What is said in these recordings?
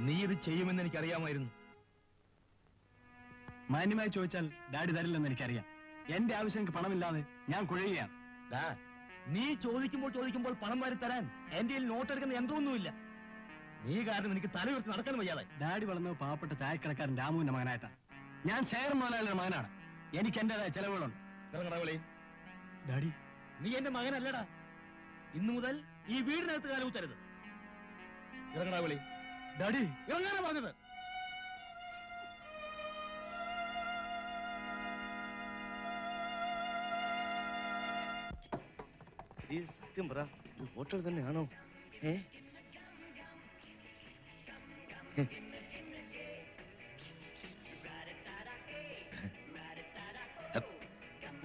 നീ ഇത് ചെയ്യുമെന്ന് എനിക്കറിയാമായിരുന്നു. മാന്യമായി ചോദിച്ചാൽ ഡാഡി തരില്ലെന്ന് എനിക്കറിയാം. എന്റെ ആവശ്യം എനിക്ക് പണമില്ലാതെ ഞാൻ കുഴയുകയാണ്. നീ ചോദിക്കുമ്പോൾ പണം വാരി തരാൻ എന്റെ നോട്ടെടുക്കുന്ന യന്ത്രമൊന്നുമില്ല. നീ കാരണം എനിക്ക് തല ഉയർത്തി നടക്കാൻ വയ്യാതെ. ഡാഡി വളർന്നത് പാവപ്പെട്ട ചായക്കടക്കാരൻ രാമുവിന്റെ മകനായിട്ടാണ്. ഞാൻ ശേഖർ മുതലാളിയുടെ മകനാണ്. എനിക്ക് എന്റേതായ ചെലവുകളുണ്ട്. ഡാഡി, നീ എന്റെ മകനല്ലടാ. ഇന്നു മുതൽ ഈ വീടിനകത്ത് കാലം ഊത്തരുത്. ഇറങ്ങടാ വിളി. ഡാഡി, ഇറങ്ങാനാ പറഞ്ഞത്. സത്യം പറ, ഹോട്ടൽ തന്നെയാണോ?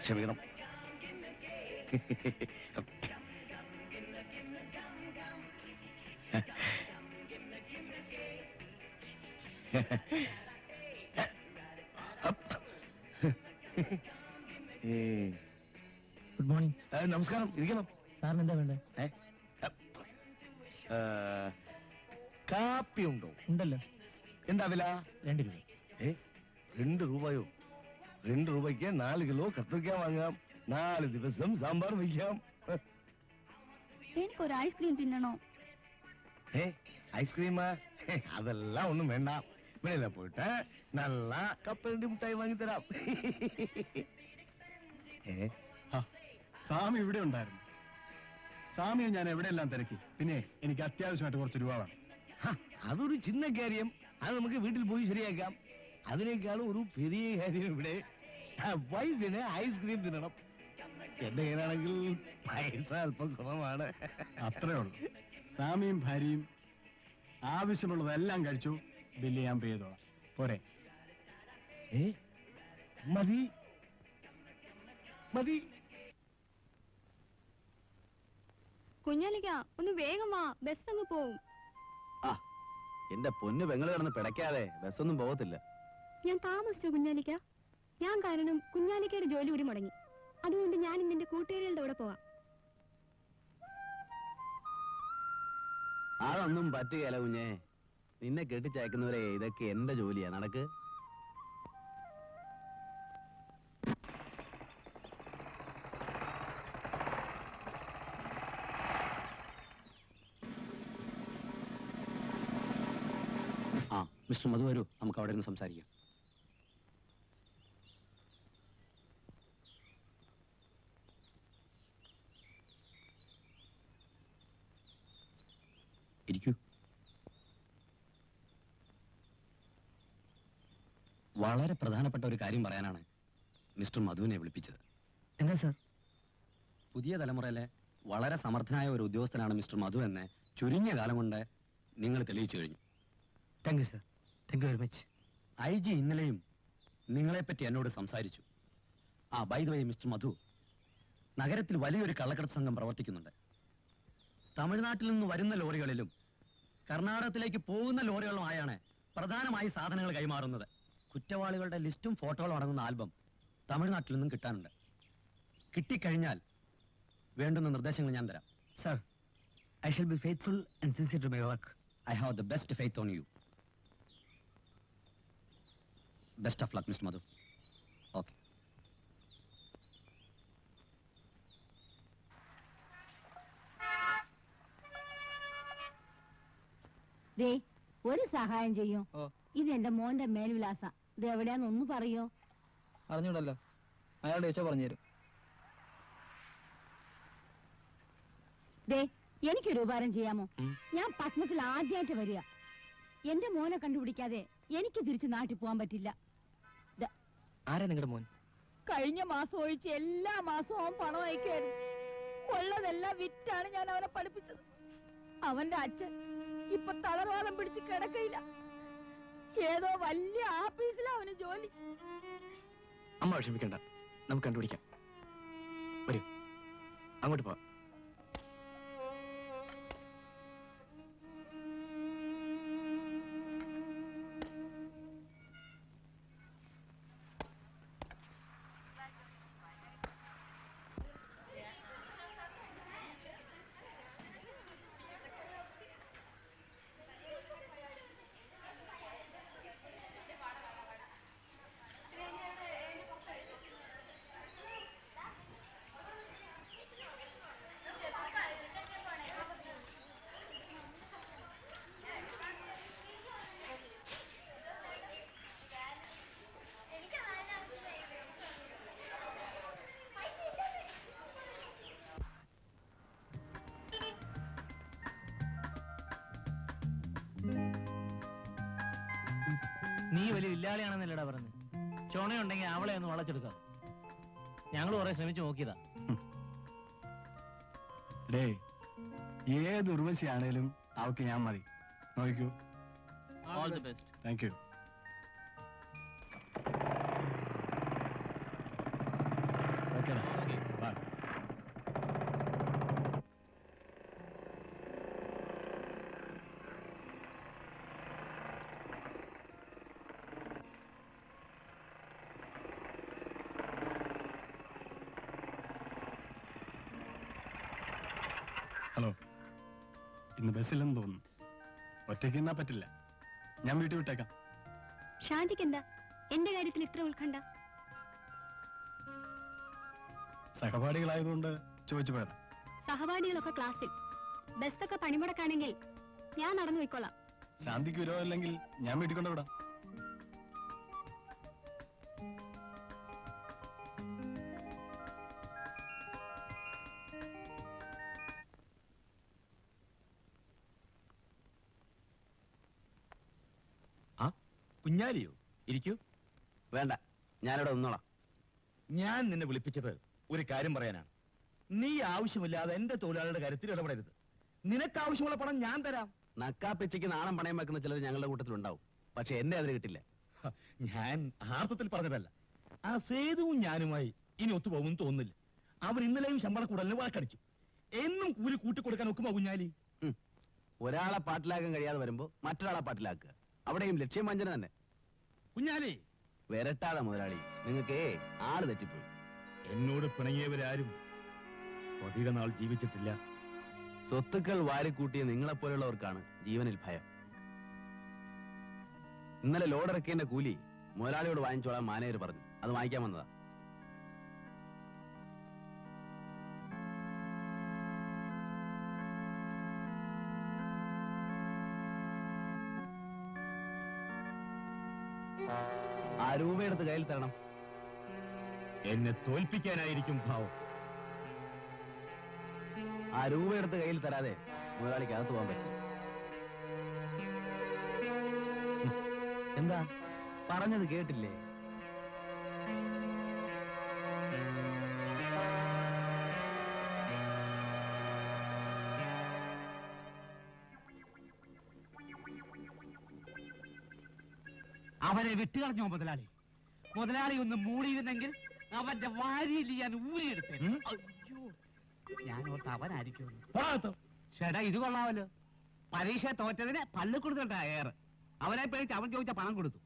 ക്ഷമിക്കണം. Good morning. നമസ്കാരം. ഇരിക്കണം. സാറിന് എന്താ വേണ്ടേ? കാപ്പി ഉണ്ടോ? ഉണ്ടല്ലോ. എന്താ വില? 2 രൂപ. 2 രൂപയോ? 2 രൂപയ്ക്ക് 4 കിലോ കത്തിരിക്ക വാങ്ങാം. 4 ദിവസം സാമ്പാർ വയ്ക്കാം. എനിക്കൊരു ഐസ്ക്രീം തിന്നണോ? ഐസ്ക്രീമാ? അതെല്ലാം ഒന്നും വേണ്ട. വെളിയില പോയിട്ട് നല്ല കപ്പലണ്ടി മുട്ടായി വാങ്ങിത്തരാം. സ്വാമി ഇവിടെ ഉണ്ടായിരുന്നു. സ്വാമിയെ ഞാൻ എവിടെയെല്ലാം തിരക്കി. പിന്നെ എനിക്ക് അത്യാവശ്യമായിട്ട് കുറച്ച് രൂപ വേണം. അതൊരു ചിന്ന കാര്യം. അത് നമുക്ക് വീട്ടിൽ പോയി ശരിയാക്കാം. അതിനേക്കാളും ഒരു പെരിയ കാര്യം ഇവിടെ വൈഫിന് ഐസ്ക്രീം തിന്നണം. എന്റെ കയ്യിലാണെങ്കിൽ പൈസ അല്പം കുറവാണ്. അത്രേ ഉള്ളൂ. സ്വാമിയും ഭാര്യയും ആവശ്യമുള്ളതെല്ലാം കഴിച്ചു. ബില്ല് ഞാൻ പേ ചെയ്തോളാം. പോരെ? മതി മതി. കുഞ്ഞാലിക്ക, ഒന്ന് വേഗം വാ, ബസ് അങ്ങ് പോവും. എന്റെ പൊന്നു പെങ്ങള് കിടന്ന് പിടയ്ക്കാതെ ബസ്സൊന്നും പോകത്തില്ല. ഞാൻ താമസിച്ചു കുഞ്ഞാലിക്ക. ഞാൻ കാരണം കുഞ്ഞാലിക്കയുടെ ജോലി കൂടി മുടങ്ങി. അതുകൊണ്ട് ഞാൻ ഇന്ന് എന്റെ കൂട്ടുകാരികളുടെ കൂടെ പോവാം. അതൊന്നും പറ്റുകയല്ല കുഞ്ഞേ. നിന്നെ കെട്ടിച്ചയക്കുന്നവരെ ഇതൊക്കെ എന്റെ ജോലിയാ. നടക്ക്. മിസ്റ്റർ മധു, വരൂ, നമുക്ക് അവിടെ നിന്ന് സംസാരിക്കാം. ഇരിക്കൂ. വളരെ പ്രധാനപ്പെട്ട ഒരു കാര്യം പറയാനാണ് മിസ്റ്റർ മധുവിനെ വിളിപ്പിച്ചത്. എന്താ സാർ? പുതിയ തലമുറയിലെ വളരെ സമർത്ഥനായ ഒരു ഉദ്യോഗസ്ഥനാണ് മിസ്റ്റർ മധു എന്ന് ചുരുങ്ങിയ കാലം കൊണ്ട് നിങ്ങൾ തെളിയിച്ചു കഴിഞ്ഞു. Thank you sir. Thank you very much. IG ഇന്നലെയും നിങ്ങളെപ്പറ്റി എന്നോട് സംസാരിച്ചു. ബൈ ദ വേ മിസ്റ്റർ മധു, നഗരത്തിൽ വലിയൊരു കള്ളക്കടത്ത് സംഘം പ്രവർത്തിക്കുന്നുണ്ട്. തമിഴ്നാട്ടിൽ നിന്ന് വരുന്ന ലോറികളിലും കർണാടകത്തിലേക്ക് പോകുന്ന ലോറികളുമായാണ് പ്രധാനമായി സാധനങ്ങൾ കൈമാറുന്നത്. കുറ്റവാളികളുടെ ലിസ്റ്റും ഫോട്ടോകളും അടങ്ങുന്ന ആൽബം തമിഴ്നാട്ടിൽ നിന്നും കിട്ടാനുണ്ട്. കിട്ടിക്കഴിഞ്ഞാൽ വേണ്ടുന്ന നിർദ്ദേശങ്ങൾ ഞാൻ തരാം. Sir, I shall be faithful and sincere to my work. I have the best faith on you. Best of luck, Mr. Madhu. Okay. ദേ, ഒരു സഹായം ചെയ്യോ? ഇത് എന്റെ മോന്റെ മേൽവിലാസ. ഇത് എവിടെയാന്ന് ഒന്ന് പറയോ? അറിഞ്ഞൂടല്ലോ. അയാളുടെ ചോദിച്ചാ പറഞ്ഞുതരും. ദേ, എനിക്കൊരു ഉപകാരം ചെയ്യാമോ? ഞാൻ പട്ടണത്തിൽ ആദ്യമായിട്ട് വരിക. എന്റെ മോനെ കണ്ടുപിടിക്കാതെ എനിക്ക് തിരിച്ചു നാട്ടിൽ പോകാൻ പറ്റില്ല. ആരാ നിങ്ങളുടെ മോൻ? കഴിഞ്ഞ മാസം ഒഴിച്ച് എല്ലാ മാസവും അവൻ പണം അയക്കുമായിരുന്നു. ഉള്ളതെല്ലാം വിറ്റാണ് ഞാൻ അവനെ പഠിപ്പിച്ചത്. അവന്റെ അച്ഛൻ ഇപ്പൊ തളർവാദം പിടിച്ച് കിടക്കയില്ല. ഏതോ വലിയ ആഫീസിലാ അവന് ജോലി. അമ്മ വിഷമിക്കണ്ട, നമുക്ക് കണ്ടുപിടിക്കാം. വരൂ, അങ്ങോട്ട് പോവാം. നീ വലിയ വില്ലാളിയാണെന്നല്ലടാ പറഞ്ഞു. ചുണയുണ്ടെങ്കിൽ അവളെ ഒന്ന് വളച്ചെടുക്കാം. ഞങ്ങൾ കുറെ ശ്രമിച്ചു നോക്കിയതാ. ഏത് ഉർവശിയാണേലും അവൾക്ക് ഞാൻ മതി. നോക്കൂ. All the best. Thank you. ഓക്കേടാ. ബൈ. ഹലോ, ഇന്ന് ബസ്സില്ലെന്ന് തോന്നുന്നു. ഒറ്റയ്ക്ക് എന്നാ പറ്റില്ല. ഞാൻ വീട്ടിൽ വിട്ടേക്കാം. ഷാജിക്ക് എന്താ എന്റെ കാര്യത്തിൽ ഇത്ര ഉത്കണ്ഠ? സഹപാഠികളായതുകൊണ്ട് ചോദിച്ചു പോയതാ. സഹപാഠികളൊക്കെ ക്ലാസ്സിൽ, ബസ്സൊക്കെ പണിമുടക്കാണെങ്കിൽ ഞാൻ നടന്നു പോയിക്കോളാം. ശാന്തിക്ക് വിരോധമില്ലെങ്കിൽ ഞാൻ വീട്ടിൽ കൊണ്ടുവിടാം. കുഞ്ഞാലിയോ? ഇരിക്കൂ. വേണ്ട, ഞാനിവിടെ നിന്നോളാം. ഞാൻ നിന്നെ വിളിപ്പിച്ചത് ഒരു കാര്യം പറയാനാണ്. നീ ആവശ്യമില്ലാതെ എന്റെ തൊഴിലാളിയുടെ കാര്യത്തിൽ ഇടപെടരുത്. നിനക്ക് ആവശ്യമുള്ള പണം ഞാൻ തരാം. നക്കാപ്പിച്ചയ്ക്ക് നാണം പണയം വെക്കുന്ന ചിലർ ഞങ്ങളുടെ കൂട്ടത്തിലുണ്ടാവും. പക്ഷെ എന്റെ അതിന് കിട്ടില്ല. ഞാൻ ആർത്ഥത്തിൽ പറഞ്ഞതല്ല. ആ സേതുവും ഞാനുമായി ഇനി ഒത്തുപോകുമെന്ന് തോന്നുന്നില്ല. അവൻ ഇന്നലെയും ശമ്പള കൂടലിന് വാക്കടിച്ചു. എന്നും കൂലി കൂട്ടിക്കൊടുക്കാൻ ഒക്കുമോ കുഞ്ഞാലി? ഒരാളെ പാട്ടിലാക്കാൻ കഴിയാതെ വരുമ്പോ മറ്റൊരാളെ പാട്ടിലാക്കുക. അവിടെയും ലക്ഷ്യം വഞ്ചന തന്നെ. കുഞ്ഞാലി, വരട്ടാതെ മുതലാളി, നിങ്ങൾക്ക് ആള് തെറ്റിപ്പോയി. എന്നോട് പിണങ്ങിയവരാരും അധിക നാൾ ജീവിച്ചിട്ടില്ല. സ്വത്തുക്കൾ വാരിക്കൂട്ടിയ നിങ്ങളെപ്പോലുള്ളവർക്കാണ് ജീവനിൽ ഭയം. ഇന്നലെ ലോഡിറക്കിയതിന്റെ കൂലി മുതലാളിയോട് വാങ്ങിച്ചോളാൻ മാനേജർ പറഞ്ഞു. അത് വാങ്ങിക്കാൻ വന്നതാ. ആ രൂപയെടുത്ത് കയ്യിൽ തരണം. എന്നെ തോൽപ്പിക്കാനായിരിക്കും ഭാവം. ആ രൂപയെടുത്ത് കയ്യിൽ തരാതെ മുതലാളിക്ക് അകത്ത് പോകാൻ പറ്റും. എന്താ പറഞ്ഞത് കേട്ടില്ലേ? അവനെ വിട്ടുകളഞ്ഞോ മുതലാളി? മുതലാളി ഒന്ന് മൂടിയിരുന്നെങ്കിൽ അവന്റെ വാരിയിൽ ഞാൻ ഊരിയെടുത്തേ. അയ്യോ, ഞാൻ ഓർത്ത് അവനായിരിക്കും. ചേട്ടാ, ഇത് കൊള്ളാമല്ലോ. പരീക്ഷ തോറ്റതിന് പല്ല് കൊടുത്തിട്ടാ ഏറെ. അവനെ പേടിച്ച് അവൻ ചോദിച്ച പണം കൊടുത്തു.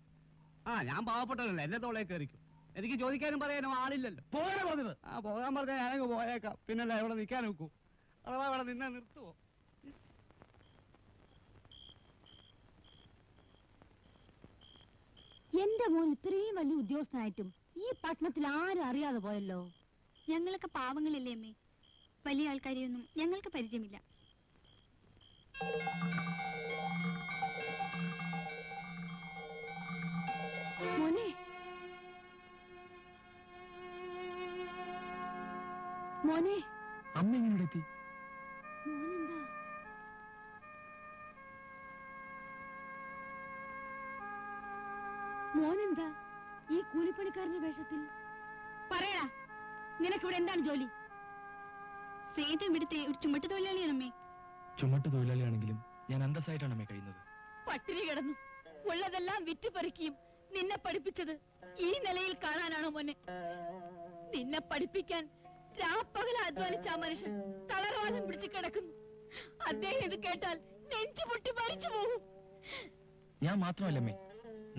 ഞാൻ പാവപ്പെട്ടതല്ല, എന്റെ തോളെ കയറിക്കും. എനിക്ക് ചോദിക്കാനും പറയാനും ആളില്ലല്ലോ. പോകാൻ പറഞ്ഞത്. പോകാൻ പറഞ്ഞാൽ ഞാനങ്ങ് പോയേക്കാം. പിന്നല്ല ഇവിടെ നിൽക്കാൻ നോക്കൂ. അഥവാ ഇവിടെ നിന്നെ നിർത്തുവോ? എന്റെ മോൻ ഇത്രയും വലിയ ഉദ്യോഗസ്ഥനായിട്ടും ഈ പട്ടണത്തിൽ ആരും അറിയാതെ പോയല്ലോ. ഞങ്ങളൊക്കെ പാവങ്ങളില്ലേ അമ്മേ? വലിയ ആൾക്കാരെയൊന്നും ഞങ്ങൾക്ക് പരിചയമില്ല. മോനെ, മോനെ, അമ്മ എങ്ങനെ എത്തി? മോനെന്താ? മോനെന്താ ഈ കൂലിപ്പണിക്കാരന്റെ വേഷത്തിൽ? പറയടാ, നിനക്കിവിടെ എന്താണ് ജോലി? സേതു ഇവിടുത്തെ ഒരു ചുമട്ട് തൊഴിലാളിയാണമ്മേ. ചുമട്ട് തൊഴിലാളിയാണെങ്കിലും ഞാൻ അന്തസ്സായിട്ടാണ് അമ്മ കഴിയുന്നത്. പട്ടിണി കിടന്നു ഉള്ളതെല്ലാം വിറ്റുപറിക്കുകയും നിന്നെ പഠിപ്പിച്ചത് ഈ നിലയിൽ കാണാനാണോ മോനെ? നിന്നെ പഠിപ്പിക്കാൻ രാപ്പകല അധ്വാനിച്ച ആ മനുഷ്യൻ തളർവാദം പിടിച്ചു കിടക്കുന്നു. അദ്ദേഹം ഇത് കേട്ടാൽ നെഞ്ചു പൊട്ടി മരിച്ചു പോകും. ഞാൻ മാത്രമല്ലമ്മേ,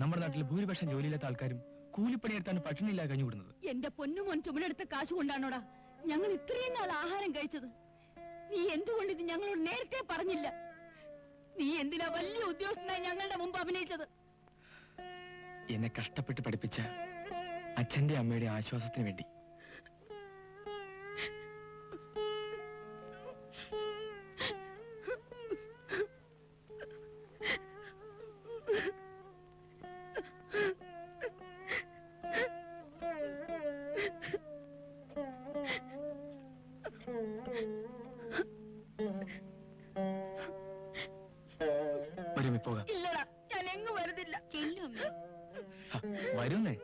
നമ്മുടെ നാട്ടിൽ ഭൂരിപക്ഷം ജോലിയില്ലാത്ത ആൾക്കാരും കൂലിപ്പണിയെടുത്താണ് പട്ടിണിയില്ലാ കഴിഞ്ഞുകൂടുന്നത്. എന്റെ പൊന്നുമോൻ ചുമടെടുത്ത കാശ് കൊണ്ടാണോടാ ഞങ്ങൾ ഇത്രയും നാൾ ആഹാരം കഴിച്ചത്? നീ എന്തുകൊണ്ട് ഇത് ഞങ്ങളോട് നേരത്തെ പറഞ്ഞില്ല? നീ എന്തിനാ വലിയ ഉദ്യോഗസ്ഥനായി ഞങ്ങളുടെ മുമ്പ് അഭിനയിച്ചത്? എന്നെ കഷ്ടപ്പെട്ട് പഠിപ്പിച്ച അച്ഛന്റെ അമ്മയുടെ ആശ്വാസത്തിന് വേണ്ടി. ഇല്ലടാ, ഞാൻ എങ്ങും വരുന്നില്ല. ചെല്ലു അമ്മേ. വരുന്നേ